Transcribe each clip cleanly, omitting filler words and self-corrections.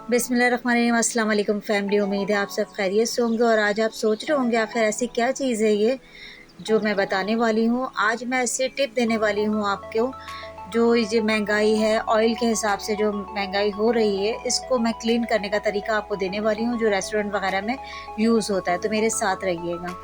बिस्मिल्लाहिर्रहमानिर्रहीम। अस्सलाम वालेकुम फैमिली, उम्मीद है आप सब खैरियत से होंगे। और आज आप सोच रहे होंगे आखिर ऐसी क्या चीज़ है ये जो मैं बताने वाली हूँ। आज मैं ऐसे टिप देने वाली हूँ आपको, जो ये महंगाई है, ऑयल के हिसाब से जो महंगाई हो रही है, इसको मैं क्लीन करने का तरीका आपको देने वाली हूँ, जो रेस्टोरेंट वगैरह में यूज़ होता है। तो मेरे साथ रहिएगा।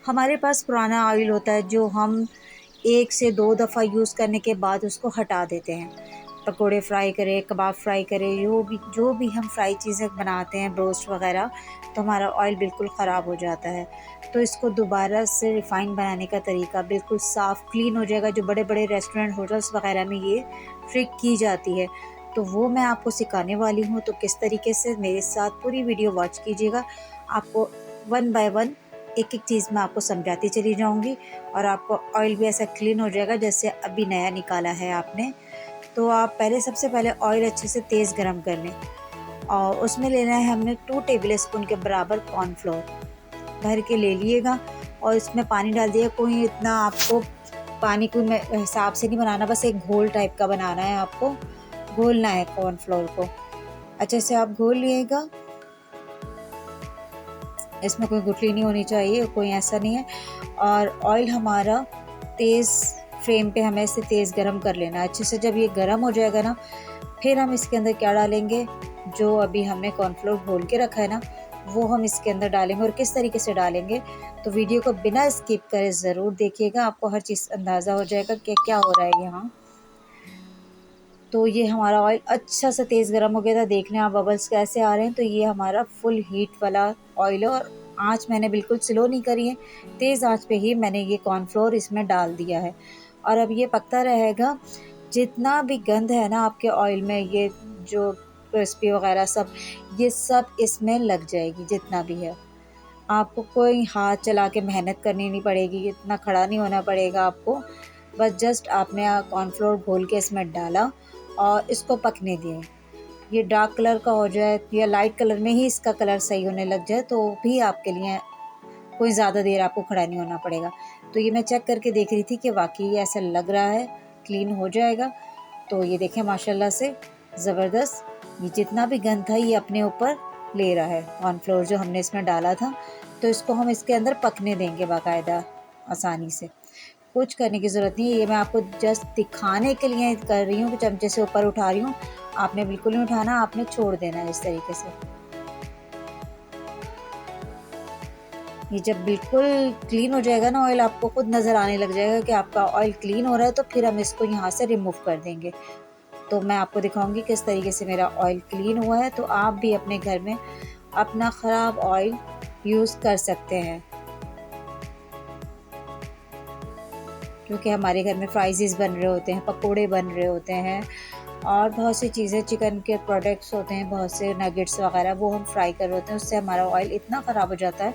हमारे पास पुराना ऑयल होता है जो हम 1 से 2 दफ़ा यूज़ करने के बाद उसको हटा देते हैं। पकोड़े फ्राई करें, कबाब फ्राई करें, जो भी हम फ्राई चीज़ें बनाते हैं, ब्रोस्ट वग़ैरह, तो हमारा ऑयल बिल्कुल ख़राब हो जाता है। तो इसको दोबारा से रिफ़ाइन बनाने का तरीका बिल्कुल साफ़ क्लीन हो जाएगा। जो बड़े-बड़े रेस्टोरेंट, होटल्स वग़ैरह में ये ट्रिक की जाती है, तो वो मैं आपको सिखाने वाली हूँ। तो किस तरीके से, मेरे साथ पूरी वीडियो वॉच कीजिएगा। आपको वन बाय वन एक-एक चीज़ मैं आपको समझाती चली जाऊँगी और आपको ऑयल भी ऐसा क्लीन हो जाएगा जैसे अभी नया निकाला है आपने। तो आप सबसे पहले ऑयल अच्छे से तेज़ गरम कर लें और उसमें लेना है हमने 2 टेबल स्पून के बराबर कॉर्नफ्लोर भर के ले लिएगा और इसमें पानी डाल दिया। कोई इतना आपको पानी कोई में हिसाब से नहीं बनाना, बस एक घोल टाइप का बनाना है आपको। घोलना है कॉर्नफ्लोर को अच्छे से, आप घोल लिएगा। इसमें कोई गुठली नहीं होनी चाहिए, कोई ऐसा नहीं है। और ऑयल हमारा तेज़ फ्लेम पे हमें इसे तेज़ गरम कर लेना है अच्छे से। जब ये गरम हो जाएगा ना, फिर हम इसके अंदर क्या डालेंगे, जो अभी हमने कॉर्नफ्लोर घोल के रखा है ना, वो हम इसके अंदर डालेंगे। और किस तरीके से डालेंगे, तो वीडियो को बिना स्किप करे ज़रूर देखिएगा। आपको हर चीज़ अंदाज़ा हो जाएगा कि क्या हो रहा है यहाँ। तो ये हमारा ऑयल अच्छा सा तेज़ गरम हो गया था, देखने आप बबल्स कैसे आ रहे हैं। तो ये हमारा फुल हीट वाला ऑयल है और आँच मैंने बिल्कुल स्लो नहीं करी है, तेज़ आँच पे ही मैंने ये कॉर्नफ्लोर इसमें डाल दिया है। और अब ये पकता रहेगा। जितना भी गंध है ना आपके ऑयल में, ये जो क्रिस्पी वगैरह सब, ये सब इसमें लग जाएगी जितना भी है। आपको कोई हाथ चला के मेहनत करनी नहीं पड़ेगी, इतना खड़ा नहीं होना पड़ेगा आपको। बस जस्ट आपने कॉर्नफ्लोर घोल के इसमें डाला और इसको पकने दिए। ये डार्क कलर का हो जाए या लाइट कलर में ही इसका कलर सही होने लग जाए, तो भी आपके लिए कोई ज़्यादा देर आपको खड़ा नहीं होना पड़ेगा। तो ये मैं चेक करके देख रही थी कि वाकई ऐसा लग रहा है क्लीन हो जाएगा। तो ये देखें माशाल्लाह से ज़बरदस्त, ये जितना भी गंद था ये अपने ऊपर ले रहा है कॉर्नफ्लोर जो हमने इसमें डाला था। तो इसको हम इसके अंदर पकने देंगे बाकायदा, आसानी से। कुछ करने की ज़रूरत नहीं है, ये मैं आपको जस्ट दिखाने के लिए कर रही हूँ कि चमचे से ऊपर उठा रही हूँ। आपने बिल्कुल नहीं उठाना, आपने छोड़ देना है इस तरीके से। ये जब बिल्कुल क्लीन हो जाएगा ना ऑयल, आपको खुद नज़र आने लग जाएगा कि आपका ऑयल क्लीन हो रहा है। तो फिर हम इसको यहाँ से रिमूव कर देंगे। तो मैं आपको दिखाऊंगी किस तरीके से मेरा ऑयल क्लीन हुआ है। तो आप भी अपने घर में अपना ख़राब ऑयल यूज़ कर सकते हैं, क्योंकि हमारे घर में फ्राइज़ बन रहे होते हैं, पकोड़े बन रहे होते हैं और बहुत सी चीज़ें, चिकन के प्रोडक्ट्स होते हैं, बहुत से नगेट्स वगैरह, वो हम फ्राई कर रहे होते हैं। उससे हमारा ऑयल इतना ख़राब हो जाता है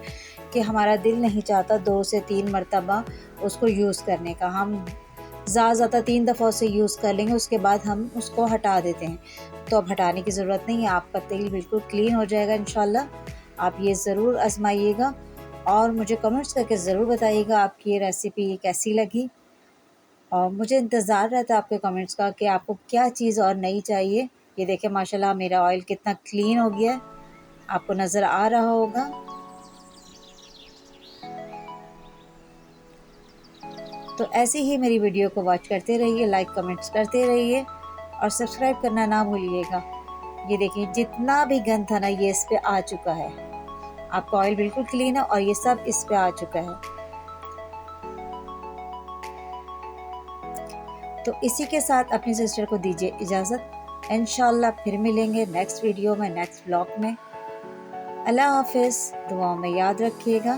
कि हमारा दिल नहीं चाहता 2 से 3 मरतबा उसको यूज़ करने का। हम ज़्यादा 3 दफ़ा उसे यूज़ कर लेंगे, उसके बाद हम उसको हटा देते हैं। तो अब हटाने की ज़रूरत नहीं है, आपका तेल बिल्कुल क्लीन हो जाएगा इंशाल्लाह। आप ये ज़रूर आजमाइएगा और मुझे कमेंट्स करके ज़रूर बताइएगा आपकी ये रेसिपी कैसी लगी। और मुझे इंतज़ार रहता है आपके कमेंट्स का कि आपको क्या चीज़ और नई चाहिए। ये देखें माशाल्लाह मेरा ऑयल कितना क्लीन हो गया है, आपको नज़र आ रहा होगा। तो ऐसे ही मेरी वीडियो को वॉच करते रहिए, लाइक कमेंट्स करते रहिए और सब्सक्राइब करना ना भूलिएगा। ये देखिए जितना भी गंद था ना, ये इस पे आ चुका है। आपका ऑयल बिल्कुल क्लीन है और ये सब इस पे आ चुका है। तो इसी के साथ अपनी सिस्टर को दीजिए इजाज़त। इंशाल्लाह फिर मिलेंगे नेक्स्ट वीडियो में, नेक्स्ट ब्लॉग में। अल्लाह हाफ़िज़, दुआओं में याद रखिएगा।